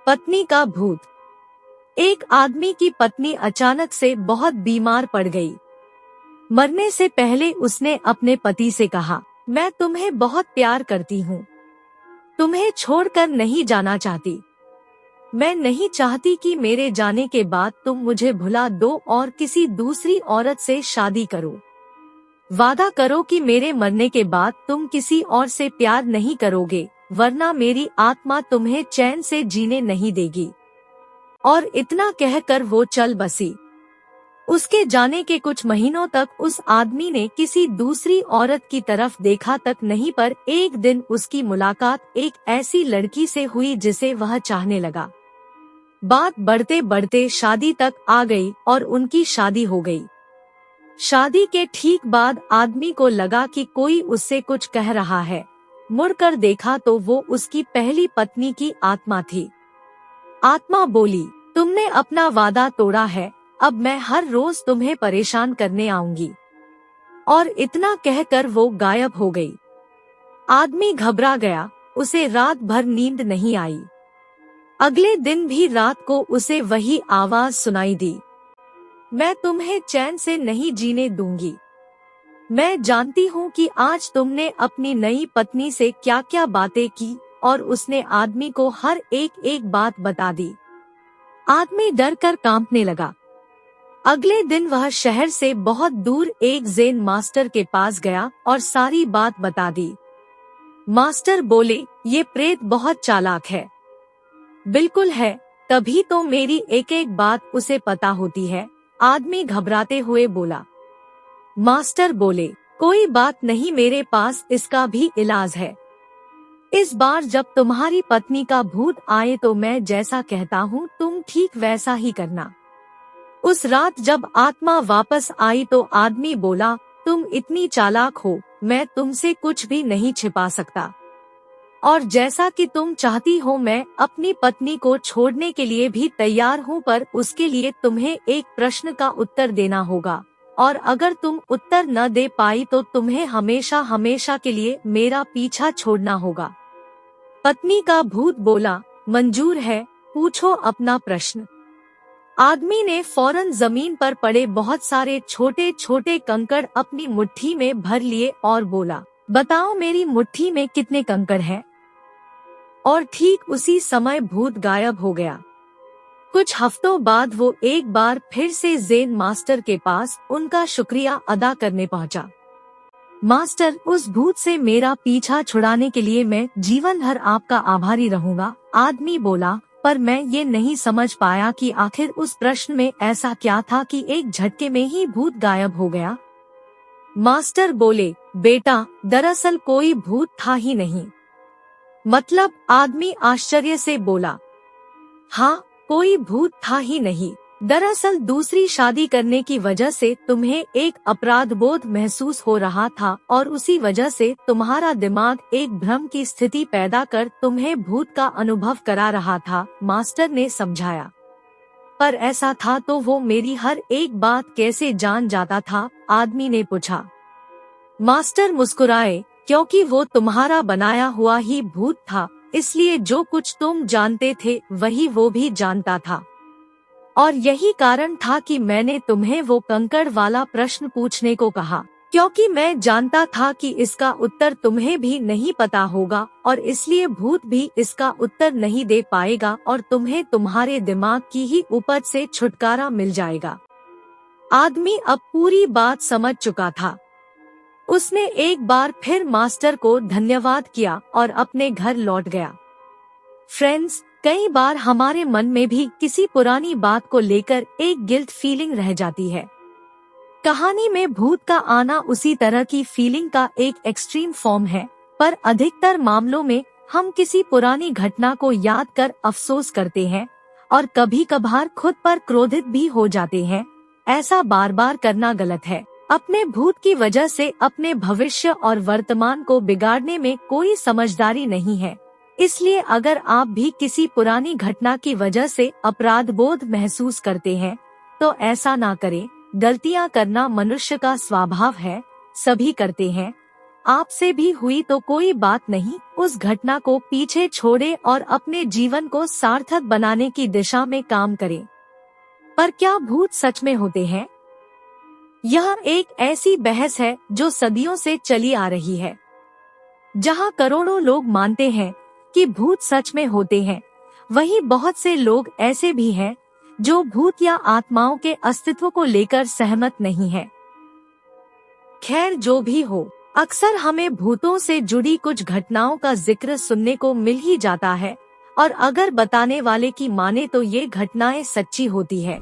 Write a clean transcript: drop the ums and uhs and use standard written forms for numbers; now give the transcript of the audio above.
पत्नी का भूत। एक आदमी की पत्नी अचानक से बहुत बीमार पड़ गई। मरने से पहले उसने अपने पति से कहा, मैं तुम्हें बहुत प्यार करती हूँ, तुम्हें छोड़कर नहीं जाना चाहती। मैं नहीं चाहती कि मेरे जाने के बाद तुम मुझे भुला दो और किसी दूसरी औरत से शादी करो। वादा करो कि मेरे मरने के बाद तुम किसी और से प्यार नहीं करोगे, वरना मेरी आत्मा तुम्हें चैन से जीने नहीं देगी। और इतना कहकर वो चल बसी। उसके जाने के कुछ महीनों तक उस आदमी ने किसी दूसरी औरत की तरफ देखा तक नहीं, पर एक दिन उसकी मुलाकात एक ऐसी लड़की से हुई जिसे वह चाहने लगा। बात बढ़ते बढ़ते शादी तक आ गई और उनकी शादी हो गई। शादी के ठीक बाद आदमी को लगा कि कोई उससे कुछ कह रहा है। मुड़कर देखा तो वो उसकी पहली पत्नी की आत्मा थी। आत्मा बोली, तुमने अपना वादा तोड़ा है, अब मैं हर रोज तुम्हें परेशान करने आऊंगी। और इतना कहकर वो गायब हो गई। आदमी घबरा गया, उसे रात भर नींद नहीं आई। अगले दिन भी रात को उसे वही आवाज सुनाई दी, मैं तुम्हें चैन से नहीं जीने दूंगी। मैं जानती हूँ कि आज तुमने अपनी नई पत्नी से क्या क्या बातें की। और उसने आदमी को हर एक बात बता दी। आदमी डर कर कांपने लगा। अगले दिन वह शहर से बहुत दूर एक ज़ेन मास्टर के पास गया और सारी बात बता दी। मास्टर बोले, ये प्रेत बहुत चालाक है। बिल्कुल है, तभी तो मेरी एक एक बात उसे पता होती है। आदमी घबराते हुए बोला। मास्टर बोले, कोई बात नहीं, मेरे पास इसका भी इलाज है। इस बार जब तुम्हारी पत्नी का भूत आए तो मैं जैसा कहता हूँ तुम ठीक वैसा ही करना। उस रात जब आत्मा वापस आई तो आदमी बोला, तुम इतनी चालाक हो, मैं तुमसे कुछ भी नहीं छिपा सकता। और जैसा कि तुम चाहती हो मैं अपनी पत्नी को छोड़ने के लिए भी तैयार हूँ, पर उसके लिए तुम्हें एक प्रश्न का उत्तर देना होगा। और अगर तुम उत्तर न दे पाई तो तुम्हें हमेशा हमेशा के लिए मेरा पीछा छोड़ना होगा। पत्नी का भूत बोला, मंजूर है, पूछो अपना प्रश्न। आदमी ने फौरन जमीन पर पड़े बहुत सारे छोटे छोटे कंकड़ अपनी मुट्ठी में भर लिए और बोला, बताओ मेरी मुट्ठी में कितने कंकड़ हैं? और ठीक उसी समय भूत गायब हो गया। कुछ हफ्तों बाद वो एक बार फिर से ज़ेन मास्टर के पास उनका शुक्रिया अदा करने पहुंचा। मास्टर, उस भूत से मेरा पीछा छुड़ाने के लिए मैं जीवन भर आपका आभारी रहूंगा। आदमी बोला, पर मैं ये नहीं समझ पाया कि आखिर उस प्रश्न में ऐसा क्या था कि एक झटके में ही भूत गायब हो गया। मास्टर बोले, बेटा, दरअसल कोई भूत था ही नहीं। मतलब? आदमी आश्चर्य से बोला, हाँ, कोई भूत था ही नहीं। दरअसल दूसरी शादी करने की वजह से तुम्हें एक अपराध बोध महसूस हो रहा था और उसी वजह से तुम्हारा दिमाग एक भ्रम की स्थिति पैदा कर तुम्हें भूत का अनुभव करा रहा था, मास्टर ने समझाया। पर ऐसा था तो वो मेरी हर एक बात कैसे जान जाता था? आदमी ने पूछा। मास्टर मुस्कुराए, क्योंकि वो तुम्हारा बनाया हुआ ही भूत था, इसलिए जो कुछ तुम जानते थे वही वो भी जानता था। और यही कारण था कि मैंने तुम्हें वो कंकड़ वाला प्रश्न पूछने को कहा, क्योंकि मैं जानता था कि इसका उत्तर तुम्हें भी नहीं पता होगा और इसलिए भूत भी इसका उत्तर नहीं दे पाएगा और तुम्हें तुम्हारे दिमाग की ही उपज से छुटकारा मिल जाएगा। आदमी अब पूरी बात समझ चुका था। उसने एक बार फिर मास्टर को धन्यवाद किया और अपने घर लौट गया। फ्रेंड्स, कई बार हमारे मन में भी किसी पुरानी बात को लेकर एक गिल्ट फीलिंग रह जाती है। कहानी में भूत का आना उसी तरह की फीलिंग का एक एक्सट्रीम फॉर्म है, पर अधिकतर मामलों में हम किसी पुरानी घटना को याद कर अफसोस करते हैं और कभी कभार खुद पर क्रोधित भी हो जाते हैं। ऐसा बार बार करना गलत है। अपने भूत की वजह से अपने भविष्य और वर्तमान को बिगाड़ने में कोई समझदारी नहीं है। इसलिए अगर आप भी किसी पुरानी घटना की वजह से अपराध बोध महसूस करते हैं तो ऐसा ना करें। गलतियां करना मनुष्य का स्वभाव है, सभी करते हैं। आपसे भी हुई तो कोई बात नहीं, उस घटना को पीछे छोड़े और अपने जीवन को सार्थक बनाने की दिशा में काम करें। पर क्या भूत सच में होते हैं? यह एक ऐसी बहस है जो सदियों से चली आ रही है। जहां करोड़ों लोग मानते हैं कि भूत सच में होते हैं, वहीं बहुत से लोग ऐसे भी हैं जो भूत या आत्माओं के अस्तित्व को लेकर सहमत नहीं हैं। खैर, जो भी हो, अक्सर हमें भूतों से जुड़ी कुछ घटनाओं का जिक्र सुनने को मिल ही जाता है, और अगर बताने वाले की माने तो ये घटनाएं सच्ची होती है।